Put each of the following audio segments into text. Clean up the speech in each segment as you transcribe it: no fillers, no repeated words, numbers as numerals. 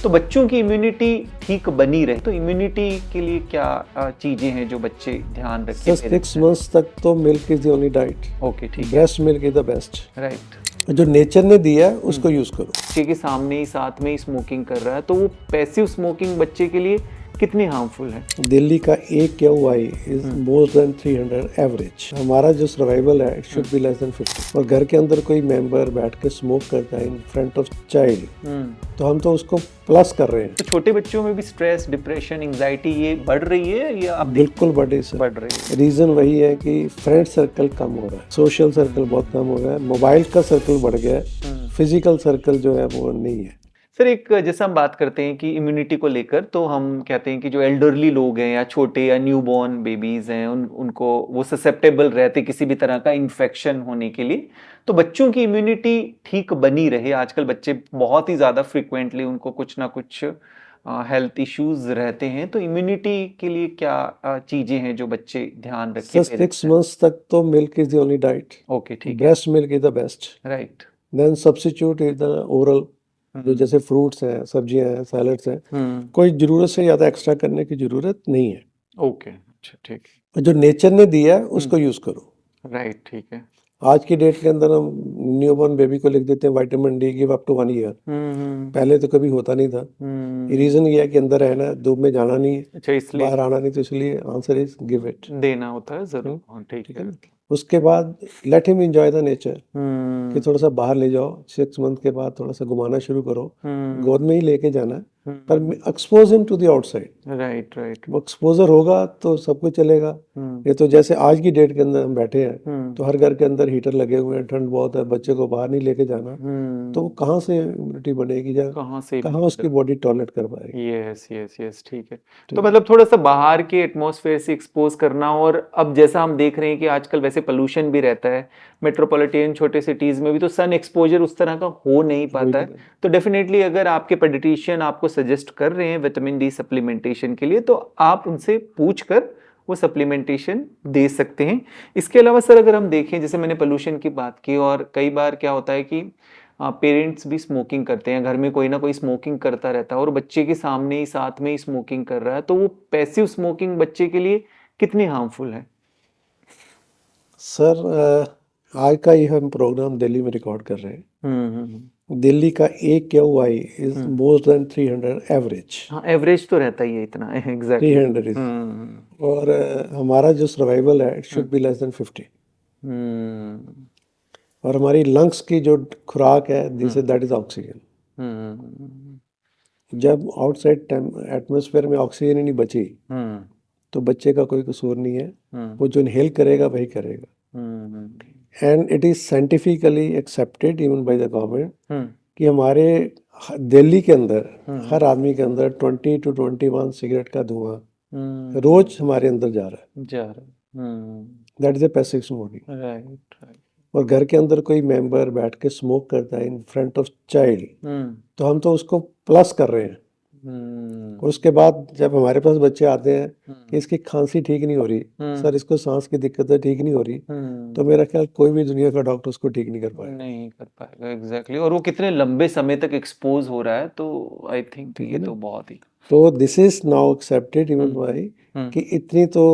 तो बच्चों की इम्यूनिटी ठीक बनी रहे तो इम्यूनिटी के लिए क्या चीजें हैं जो बच्चे ध्यान रखें? सर 6 मंथ्स तक तो milk is the only diet. Okay, ठीक है, breast milk is the best. Right. जो नेचर ने दिया है उसको यूज करो। बच्चे के सामने ही साथ में ही स्मोकिंग कर रहा है तो वो पैसिव स्मोकिंग बच्चे के लिए कितनी हार्मफुल है? दिल्ली का एक KOI is more than 300 average. हमारा जो सर्वाइवल है it should be less than 50। और घर के अंदर कोई मेंबर बैठ के स्मोक करता है इन फ्रंट ऑफ चाइल्ड तो हम तो उसको प्लस कर रहे हैं। तो छोटे बच्चों में भी स्ट्रेस, डिप्रेशन, एंजाइटी ये बढ़ रही है या आप बिल्कुल बढ़ रही है? रीजन वही है कि फ्रेंड सर्कल कम हो रहा है, सोशल सर्कल बहुत कम हो रहा है, मोबाइल का सर्कल बढ़ गया है, फिजिकल सर्कल जो है वो नहीं है। सर एक जैसा हम बात करते हैं कि इम्यूनिटी को लेकर तो हम कहते हैं कि जो एल्डरली लोग हैं या छोटे या न्यूबॉर्न बेबीज हैं उनको वो ससेप्टेबल रहते किसी भी तरह का इन्फेक्शन होने के लिए। तो बच्चों की इम्यूनिटी ठीक बनी रहे, आजकल बच्चे बहुत ही ज़्यादा फ्रिक्वेंटली उनको कुछ ना कुछ हेल्थ इश्यूज रहते हैं, तो इम्यूनिटी के लिए क्या चीज़ें हैं जो बच्चे ध्यान रखें? सर 6 मंथ्स तक तो milk is the only diet. Okay, ठीक है, breast milk is the best. Right. Then substitute is the oral. जो जैसे फ्रूट्स हैं, सब्जियां हैं, सैलड्स हैं, कोई जरूरत से ज्यादा एक्स्ट्रा करने की जरूरत नहीं है। ओके, अच्छा, ठीक है, जो नेचर ने दिया है उसको यूज करो। राइट, ठीक है। आज की डेट के अंदर हम न्यूबॉर्न बेबी को लिख देते हैं vitamin D give up to 1 year. पहले तो कभी होता नहीं था। रीजन ये है कि अंदर रहना, धूप में जाना नहीं है, अच्छा, इसलिए बाहर आना नहीं, तो इसलिए आंसर इज गिव इट। देना होता है जरूर। हाँ, ठीक है। उसके बाद let him enjoy the nature कि थोड़ा सा बाहर ले जाओ। 6 मंथ के बाद थोड़ा सा घुमाना शुरू करो, गोद में ही लेके जाना है, पर expose him to the outside. Right, right. वो एक्सपोजर होगा तो सब कुछ चलेगा। ये तो जैसे आज की डेट के अंदर हम बैठे हैं तो हर घर के अंदर हीटर लगे हुए हैं, ठंड बहुत है, बच्चे को बाहर नहीं लेके जाना, तो वो कहाँ से इम्यूनिटी बनेगी, कहाँ उसकी बॉडी टॉलरेट कर पाएगी? यस, यस, यस, ठीक है। तो मतलब थोड़ा सा बाहर के एटमॉस्फेयर से एक्सपोज करना, और अब जैसा हम देख रहे हैं कि आजकल वैसे पोल्यूशन भी रहता है मेट्रोपॉलिटन छोटे सिटीज में भी, तो सन एक्सपोजर उस तरह का हो नहीं पाता है। तो डेफिनेटली अगर आपके पेडिट्रिशियन आपको सजेस्ट कर रहे हैं विटामिन डी सप्लीमेंटेशन के लिए तो आप उनसे पूछ कर वो सप्लीमेंटेशन दे सकते हैं। इसके अलावा सर अगर हम देखें, जैसे मैंने पोल्यूशन की बात की, और कई बार क्या होता है कि पेरेंट्स भी स्मोकिंग करते हैं, घर में कोई ना कोई स्मोकिंग करता रहता है और बच्चे के सामने ही साथ में ही स्मोकिंग कर रहा है, तो वो पैसिव स्मोकिंग बच्चे के लिए कितनी हार्मफुल है? सर आज का ये हम प्रोग्राम दिल्ली में रिकॉर्ड कर रहे हैं। दिल्ली का एक KOI is more than 300 average. हाँ, एवरेज तो रहता ही है इतना, एग्जैक्टली 300 इज। और हमारा जो सर्वाइवल है it should be less than 50। और हमारी लंग्स की जो खुराक है दिस दैट इज ऑक्सीजन। जब आउटसाइड एटमॉस्फेयर में ऑक्सीजन ही नहीं बची तो बच्चे का कोई कसूर नहीं है, वो जो इनहेल करेगा वही करेगा। And it is scientifically accepted even by the government कि हमारे दिल्ली के अंदर हर आदमी के अंदर 20 to 21 सिगरेट का धुआं रोज हमारे अंदर जा रहा है। That is a passive smoking. Right. और घर के अंदर कोई मेंबर बैठ के स्मोक करता है इन फ्रंट ऑफ चाइल्ड तो हम तो उसको प्लस कर रहे हैं। और उसके बाद जब हमारे पास बच्चे आते हैं कि इसकी खांसी ठीक नहीं हो रही, सर इसको सांस की दिक्कत है, ठीक नहीं हो रही, तो मेरा ख्याल कोई भी दुनिया का डॉक्टर उसको ठीक नहीं कर पाएगा। एग्जैक्टली। और वो कितने लंबे समय तक एक्सपोज हो रहा है, तो आई थिंक ये तो बहुत ही, तो this is now accepted even bye कि इतनी तो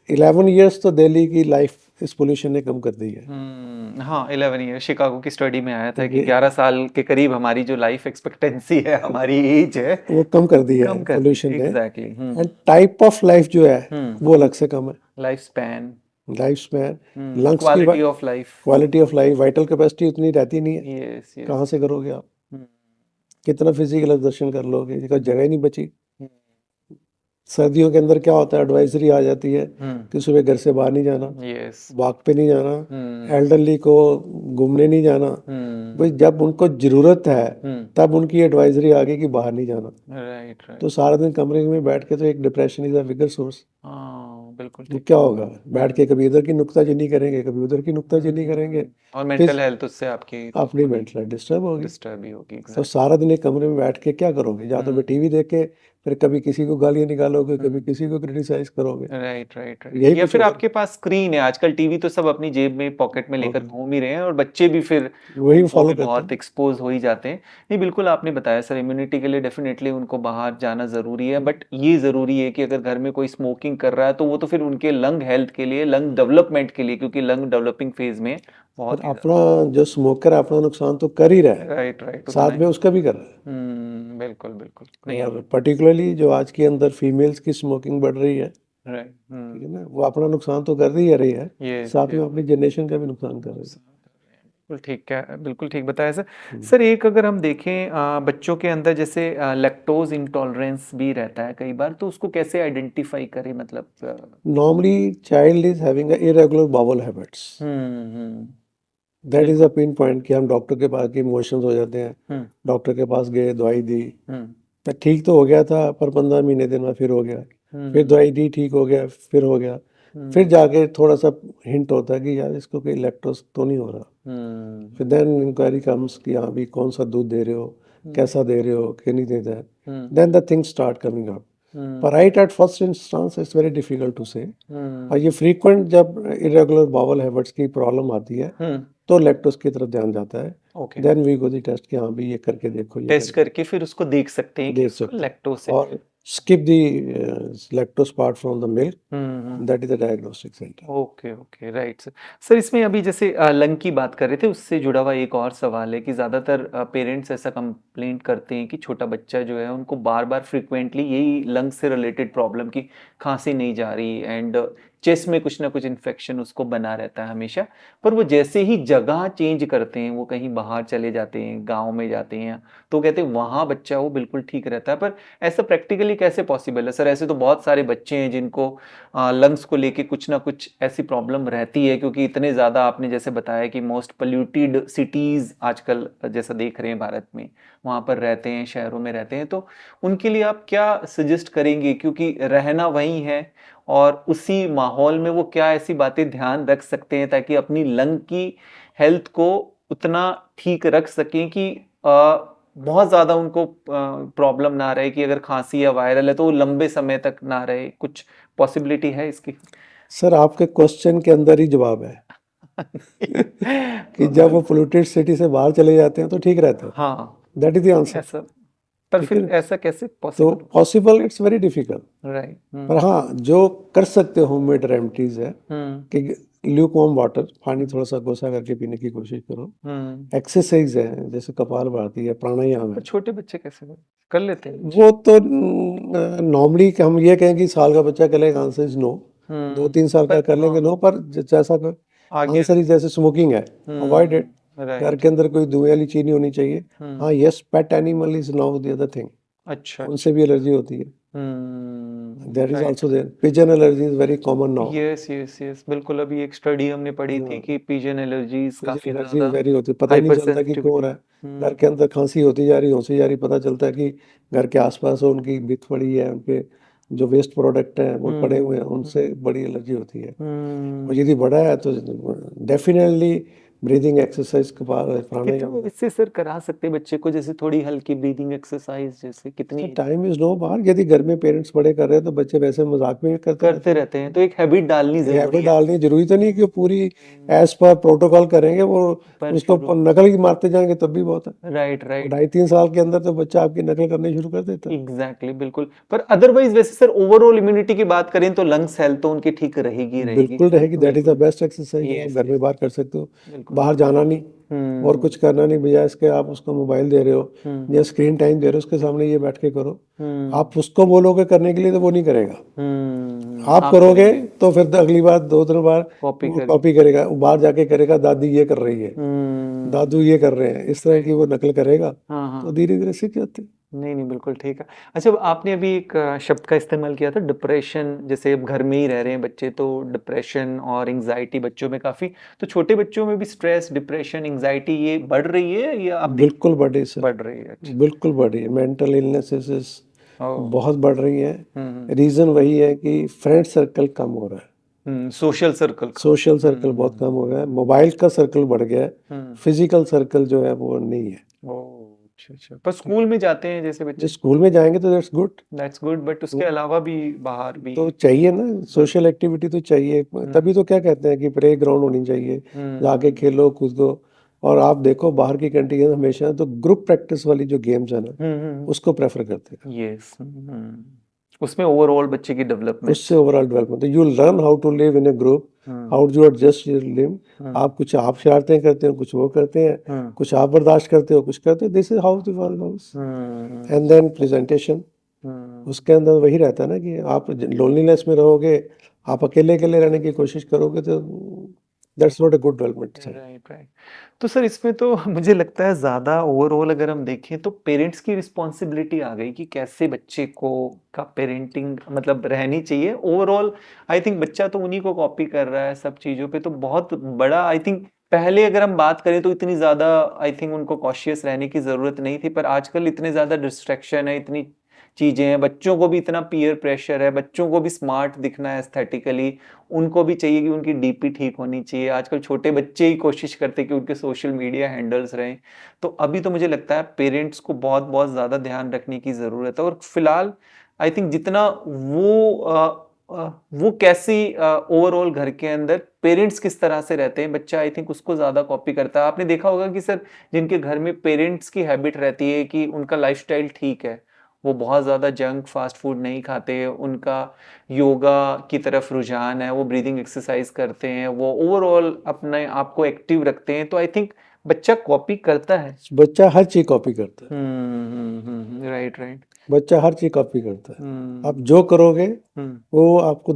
11 इयर्स तो दिल्ली की लाइफ इस पोल्यूशन ने कम कर दी है। हाँ, 11 ईयर शिकागो की स्टडी में आया था कि 11 साल के करीब हमारी जो लाइफ एक्सपेक्टेंसी है, हमारी एज है, वो कम कर दी है पोल्यूशन ने। Exactly. And type of life जो है वो अलग से कम है। लाइफ स्पैन, लंग्स की quality of life, vital capacity उतनी रहती नहीं है। Yes, yes. कहाँ से करोगे आप? कितना फिजिकल एक्सर्शन कर लोगे, जगह ही नहीं बची। सर्दियों के अंदर क्या होता है, एडवाइजरी आ जाती है कि सुबह घर से बाहर नहीं जाना, वॉक पे नहीं जाना, एल्डरली को घूमने नहीं जाना। भाई जब उनको जरूरत है तब उनकी एडवाइजरी आ गई कि बाहर नहीं जाना। राइट। तो सारा दिन कमरे में बैठ के तो एक depression is a bigger source. बिल्कुल। तो क्या होगा, बैठ के कभी इधर की नुक्ताचीनी करेंगे, कभी उधर की नुक्ताचीनी करेंगे, और मेंटल हेल्थ उससे आपकी अपनी मेंटल हेल्थ डिस्टर्ब होगी। ही होगी। तो सारा दिन एक कमरे में बैठ के क्या करोगे? या तो टीवी देख के फिर कभी किसी को गालियां निकालोगे, कभी किसी को क्रिटिसाइज करोगे। Right right right. यही या कुछ फिर होगा। आपके पास स्क्रीन है, आजकल टीवी तो सब अपनी जेब में पॉकेट में लेकर घूम ही रहे हैं, और बच्चे भी फिर वही वो फॉलो भी करते बहुत हैं। एक्सपोज हो ही जाते हैं। नहीं बिल्कुल आपने बताया सर, इम्यूनिटी के लिए डेफिनेटली उनको बाहर जाना जरूरी है, बट ये जरूरी है कि अगर घर में कोई स्मोकिंग कर रहा है तो वो तो फिर उनके लंग हेल्थ के लिए, लंग डेवलपमेंट के लिए, क्योंकि लंग डेवलपिंग फेज में पर बहुत ही अपना जो स्मोकर है अपना नुकसान तो कर ही रहा है, राइट राइट उतना साथ ही। में उसका भी कर रहा है। बिल्कुल बिल्कुल नहीं और पर्टिकुलरली जो आज के अंदर फीमेल्स की स्मोकिंग बढ़ रही है, राइट। ठीक है ना, वो अपना नुकसान तो कर रही है, ये साथ में अपनी जनरेशन का भी नुकसान कर रही बिल्कुल ठीक है, बिल्कुल ठीक बताया सर। है। सर एक अगर हम देखें बच्चों के अंदर जैसे लैक्टोज इंटॉलरेंस भी रहता है कई बार, तो उसको कैसे आइडेंटिफाई करें, मतलब Normally, child is having a irregular bowel habits. Hmm. That is a pin point कि हम डॉक्टर के पास के इमोशंस हो जाते हैं, डॉक्टर के पास गए, दवाई दी, तो ठीक तो हो गया था, पर 15 महीने दिन में फिर हो गया, फिर दवाई दी, ठीक हो गया, फिर हो गया, फिर जाके थोड़ा सा हिंट होता है कि यार इसको कोई लैक्टोज तो नहीं हो रहा। फिर देन इंक्वायरी कम्स कि हाँ भी कौन सा दूध दे रहे हो, कैसा दे रहे हो, क्या नहीं देता है, then the things start coming up. पर right at first instance it's very difficult to say. और ये फ्रीक्वेंट जब इरेगुलर बाउल हैबिट्स की प्रॉब्लम आती है तो लैक्टोज की तरफ ध्यान जाता है। Okay, then we go the test कि हाँ भी ये करके देखो, ये टेस्ट करके करके फिर उसको देख सकते हैं कि देख उसको सकते हैं। लैक्टोज है। और skip the lactose part from the milk, that is the diagnostic center. Okay okay right sir. Sir इसमें अभी जैसे लंग की बात कर रहे थे, उससे जुड़ा हुआ एक और सवाल है कि ज़्यादातर पेरेंट्स ऐसा कंप्लेंट करते हैं कि छोटा बच्चा जो है उनको बार बार फ्रिक्वेंटली यही लंग से रिलेटेड प्रॉब्लम की खांसी नहीं जा रही, एंड चेस्ट में कुछ ना कुछ इन्फेक्शन उसको बना रहता है हमेशा, पर वो जैसे ही जगह चेंज करते हैं, वो कहीं बाहर चले जाते हैं, गांव में जाते हैं, तो कहते हैं वहाँ बच्चा वो बिल्कुल ठीक रहता है। पर ऐसा प्रैक्टिकली कैसे पॉसिबल है सर? ऐसे तो बहुत सारे बच्चे हैं जिनको लंग्स को लेके कुछ ना कुछ ऐसी प्रॉब्लम रहती है, क्योंकि इतने ज़्यादा आपने जैसे बताया कि मोस्ट पोल्यूटेड सिटीज़ आजकल जैसा देख रहे हैं भारत में, वहाँ पर रहते हैं, शहरों में रहते हैं, तो उनके लिए आप क्या सजेस्ट करेंगे, क्योंकि रहना वहीं है और उसी माहौल में वो क्या ऐसी बातें ध्यान रख सकते हैं ताकि अपनी लंग की हेल्थ को उतना ठीक रख सकें कि बहुत ज़्यादा उनको प्रॉब्लम ना रहे, कि अगर खांसी या वायरल है तो वो लंबे समय तक ना रहे? कुछ पॉसिबिलिटी है इसकी? सर आपके क्वेश्चन के अंदर ही जवाब है कि जब वो पोल्यूटेड सिटी से बाहर चले जाते हैं तो ठीक रहता है। हाँ, दैट इज द आंसर। ऐसा, पर ठीक फिर है, ऐसा कैसे तो possible? Possible it's very difficult. Right. पर हाँ, जो कर सकते हो होममेड रेमेडीज है कि ल्यूकवार्म वाटर, पानी थोड़ा सा कोसा करके पीने की कोशिश करो। एक्सरसाइज है जैसे कपाल भाती है, प्राणायाम है। छोटे बच्चे कैसे कर लेते हैं? वो तो नॉर्मली हम ये कहें कि साल का बच्चा करेगा, आंसर इज नो। 2-3 साल का कर लेंगे नो, पर जैसा आगे आंसर इज जैसे स्मोकिंग है, अवॉइड इट। घर राइट। के अंदर कोई धुएं वाली चीज नहीं होनी चाहिए। हाँ yes, pet animal is now the other thing, अच्छा, उनसे भी एलर्जी होती है। There is right. Also there, pigeon allergy is very common now. Yes yes yes, बिल्कुल। अभी एक स्टडी हमने पढ़ी थी कि पिजन एलर्जीज काफी एलर्जी ज्यादा वेरी होती है, पता ही नहीं चलता कि क्यों हो रहा है। घर के अंदर खांसी होती जा रही, होती जा रही, पता चलता है कि घर के आसपास उनकी बिथ पड़ी है, उनके जो वेस्ट प्रोडक्ट हैं वो पड़े हुए हैं, उनसे बड़ी एलर्जी होती है। और यदि बड़ा है तो डेफिनेटली ब्रीदिंग एक्सरसाइज के बाद प्राणायाम। कितना इससे सर करा सकते हैं बच्चे को, जैसे थोड़ी हल्की ब्रीदिंग एक्सरसाइज, जैसे कितनी? टाइम इज नो बार, यदि घर में पेरेंट्स बड़े कर रहे हैं तो बच्चे वैसे मजाक में करते रहते हैं, तो एक हैबिट डालनी जरूरी हैबिट है। डालनी जरूरी तो नहीं कि वो पूरी एज पर प्रोटोकॉल करेंगे, वो उसको नकल ही मारते जाएंगे तब भी बहुत है। Right right. 2.5-3 साल के अंदर तो बच्चा आपकी नकल करनी शुरू कर देता है। एग्जैक्टली, बिल्कुल। पर अदरवाइज वैसे सर ओवरऑल इम्यूनिटी की बात करें तो लंग्स हेल्थ तो उनकी ठीक रहेगी बिल्कुल रहेगी। That is the best exercise, घर में बाहर कर सकते हो, बाहर जाना नहीं और कुछ करना नहीं, बजाय इसके आप उसको मोबाइल दे रहे हो या स्क्रीन टाइम दे रहे हो, उसके सामने ये बैठ के करो। आप उसको बोलोगे करने के लिए तो वो नहीं करेगा। आप करोगे तो फिर अगली बार 2-3 बार कॉपी करेगा, बाहर जाके करेगा, दादी ये कर रही है, दादू ये कर रहे हैं, इस तरह की वो नकल करेगा, तो धीरे धीरे सीख जाते हैं। नहीं नहीं, बिल्कुल ठीक है। अच्छा, आपने अभी एक शब्द का इस्तेमाल किया था, डिप्रेशन। जैसे अब घर में ही रह रहे हैं बच्चे, तो डिप्रेशन और एंजाइटी बच्चों में काफी, तो छोटे बच्चों में भी स्ट्रेस, डिप्रेशन, एंजाइटी ये बढ़ रही है या आप? बिल्कुल बढ़ रही है, बढ़ रही है। अच्छा। बिल्कुल बढ़ रही है। मेंटल इलनेसेस बहुत बढ़ रही हैं। रीजन वही है कि फ्रेंड सर्कल कम हो रहा है, सोशल सर्कल बहुत कम हो रहा है, मोबाइल का सर्कल बढ़ गया है, फिजिकल सर्कल जो है वो नहीं है। अच्छा, पर स्कूल में जाते हैं जैसे बच्चे, जो स्कूल में जाएंगे तो दैट्स गुड, बट उसके अलावा भी बाहर भी तो चाहिए ना, सोशल एक्टिविटी तो चाहिए। तभी तो क्या कहते हैं कि प्ले ग्राउंड होनी चाहिए, जाके खेलो कूदो। और आप देखो बाहर की कंट्री में हमेशा तो ग्रुप प्रैक्टिस वाली जो गेम्स है ना, उसको प्रेफर करते हैं। यस, उसमें ओवरऑल बच्चे की डेवलपमेंट, उससे overall development, you will learn how to live in a group, how to adjust your live. आप कुछ आप शरारतें करते हो, कुछ वो करते हैं, कुछ आप बर्दाश्त करते हो, कुछ करते हो। This is how the world goes. And then presentation, उसके अंदर वही रहता है ना कि आप लोनलीनेस में रहोगे, आप अकेले अकेले रहने की कोशिश करोगे तो that's not a good development. Right right. तो सर इसमें तो मुझे लगता है ज़्यादा ओवरऑल अगर हम देखें तो पेरेंट्स की रिस्पॉन्सिबिलिटी आ गई कि कैसे बच्चे को का पेरेंटिंग मतलब रहनी चाहिए। ओवरऑल आई थिंक बच्चा तो उन्हीं को कॉपी कर रहा है सब चीज़ों पे, तो बहुत बड़ा आई थिंक पहले अगर हम बात करें तो इतनी ज़्यादा आई थिंक उनको कॉशियस रहने की ज़रूरत नहीं थी, पर आजकल इतने ज़्यादा डिस्ट्रैक्शन है, इतनी चीज़ें हैं, बच्चों को भी इतना पीयर प्रेशर है, बच्चों को भी स्मार्ट दिखना है एस्थेटिकली, उनको भी चाहिए कि उनकी डीपी ठीक होनी चाहिए। आजकल छोटे बच्चे ही कोशिश करते हैं कि उनके सोशल मीडिया हैंडल्स रहें। तो अभी तो मुझे लगता है पेरेंट्स को बहुत बहुत ज़्यादा ध्यान रखने की ज़रूरत है। और फिलहाल आई थिंक जितना वो कैसी ओवरऑल घर के अंदर पेरेंट्स किस तरह से रहते हैं, बच्चा आई थिंक उसको ज़्यादा कॉपी करता है। आपने देखा होगा कि सर जिनके घर में पेरेंट्स की हैबिट रहती है कि उनका लाइफस्टाइल ठीक है, वो बहुत ज़्यादा जंक फास्ट फूड नहीं खाते, उनका योगा की तरफ रुझान है, वो ब्रीदिंग एक्सरसाइज करते हैं, वो ओवरऑल अपने आप को एक्टिव रखते हैं, तो आई थिंक बच्चा कॉपी करता है। बच्चा हर चीज कॉपी करता है। Right right. बच्चा हर चीज कॉपी करता है। आप जो करोगे वो आपको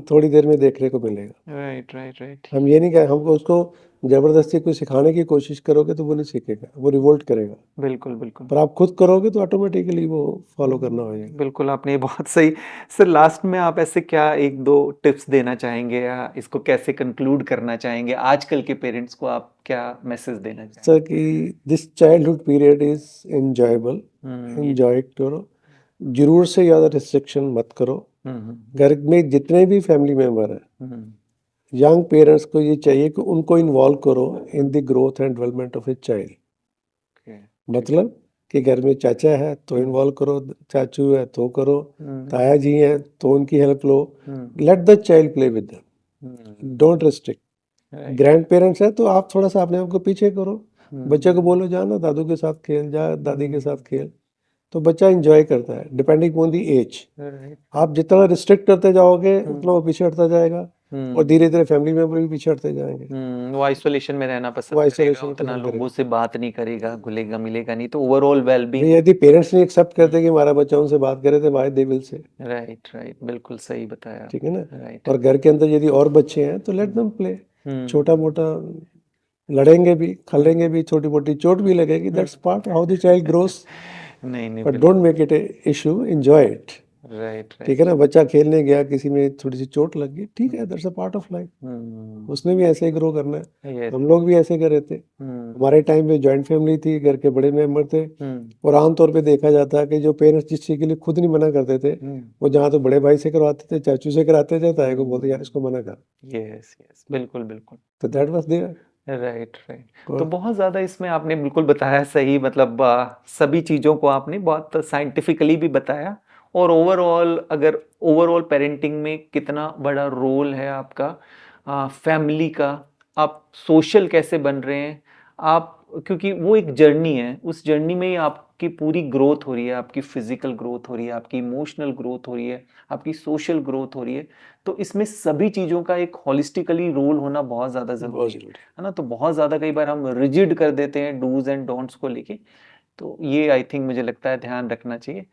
थोड़ी देर में देखने को मिलेगा। Right right right. हम ये नहीं कहें, हमको उसको जबरदस्ती कोई सिखाने की कोशिश करोगे तो वो नहीं सीखेगा, वो रिवोल्ट करेगा। बिल्कुल बिल्कुल। पर आप खुद करोगे तो ऑटोमेटिकली वो फॉलो करना हो जाएगा। बिल्कुल, आपने बहुत सही। सर लास्ट में आप ऐसे क्या एक दो टिप्स देना चाहेंगे या इसको कैसे कंक्लूड करना चाहेंगे, आजकल के पेरेंट्स को आप क्या मैसेज देना चाहेंगे? सर कि this childhood period is enjoyable, enjoy करो, जरूर से ज़्यादा रिस्ट्रिक्शन मत करो। घर में जितने भी फैमिली मेंबर हैं, यंग पेरेंट्स को ये चाहिए कि उनको इन्वॉल्व करो in the growth and development of a child. मतलब कि घर में चाचा है तो इन्वॉल्व करो, चाचू है तो करो, ताया जी हैं तो उनकी help low. Let the child play with them, don't restrict. Grand parents है तो आप थोड़ा सा अपने आप को पीछे करो, बच्चे को बोलो जा ना दादू के साथ खेल, जा दादी के साथ खेल, तो बच्चा एंजॉय करता है डिपेंडिंग ऑन दी एज। आप जितना रिस्ट्रिक्ट करते जाओगे उतना वो पीछे हटता जाएगा, और धीरे धीरे फैमिली मेंबर भी पीछे हटते जाएंगे। वो आइसोलेशन में रहना पसंद करेगा, उतना लोगों से बात नहीं करेगा, घुलेगा मिलेगा नहीं, तो ओवरऑल वेलबींग। यदि पेरेंट्स नहीं एक्सेप्ट करते कि हमारा बच्चा उनसे बात करे तो why they will say. Right right, बिल्कुल सही बताया, ठीक है ना। राइट। और घर के अंदर यदि और बच्चे हैं तो लेट देम प्ले, छोटा मोटा लड़ेंगे भी, खलेंगे भी, छोटी मोटी चोट भी लगेगी, that's part how the child grows. नहीं but don't make it a issue, enjoy it. Right ठीक है ना। बच्चा खेलने गया, किसी में थोड़ी सी चोट लग गई, ठीक है, that's a part of life. उसने भी ऐसे ही ग्रो करना है, हम लोग भी ऐसे कर रहे थे। हमारे टाइम में जॉइंट फैमिली थी, घर के बड़े मेंबर थे, और आमतौर पे देखा जाता है कि जो पेरेंट्स जिस चीज के लिए खुद नहीं मना करते थे, वो जहाँ तो बड़े भाई से करवाते थे, चाचू से कराते थे, ताए को बोलते यार इसको मना कर। यस यस, बिल्कुल बिल्कुल। तो that was there. Right right. तो बहुत ज़्यादा इसमें आपने बिल्कुल बताया सही, मतलब सभी चीज़ों को आपने बहुत साइंटिफिकली भी बताया, और ओवरऑल अगर ओवरऑल पेरेंटिंग में कितना बड़ा रोल है आपका फैमिली का, आप सोशल कैसे बन रहे हैं आप, क्योंकि वो एक जर्नी है, उस जर्नी में ही आपकी पूरी ग्रोथ हो रही है, आपकी फिजिकल ग्रोथ हो रही है, आपकी इमोशनल ग्रोथ हो रही है, आपकी सोशल ग्रोथ हो रही है। तो इसमें सभी चीज़ों का एक होलिस्टिकली रोल होना बहुत ज़्यादा ज़रूरी है ना। तो बहुत ज़्यादा कई बार हम रिजिड कर देते हैं डूज एंड डोंट्स को लेके, तो ये आई थिंक मुझे लगता है ध्यान रखना चाहिए।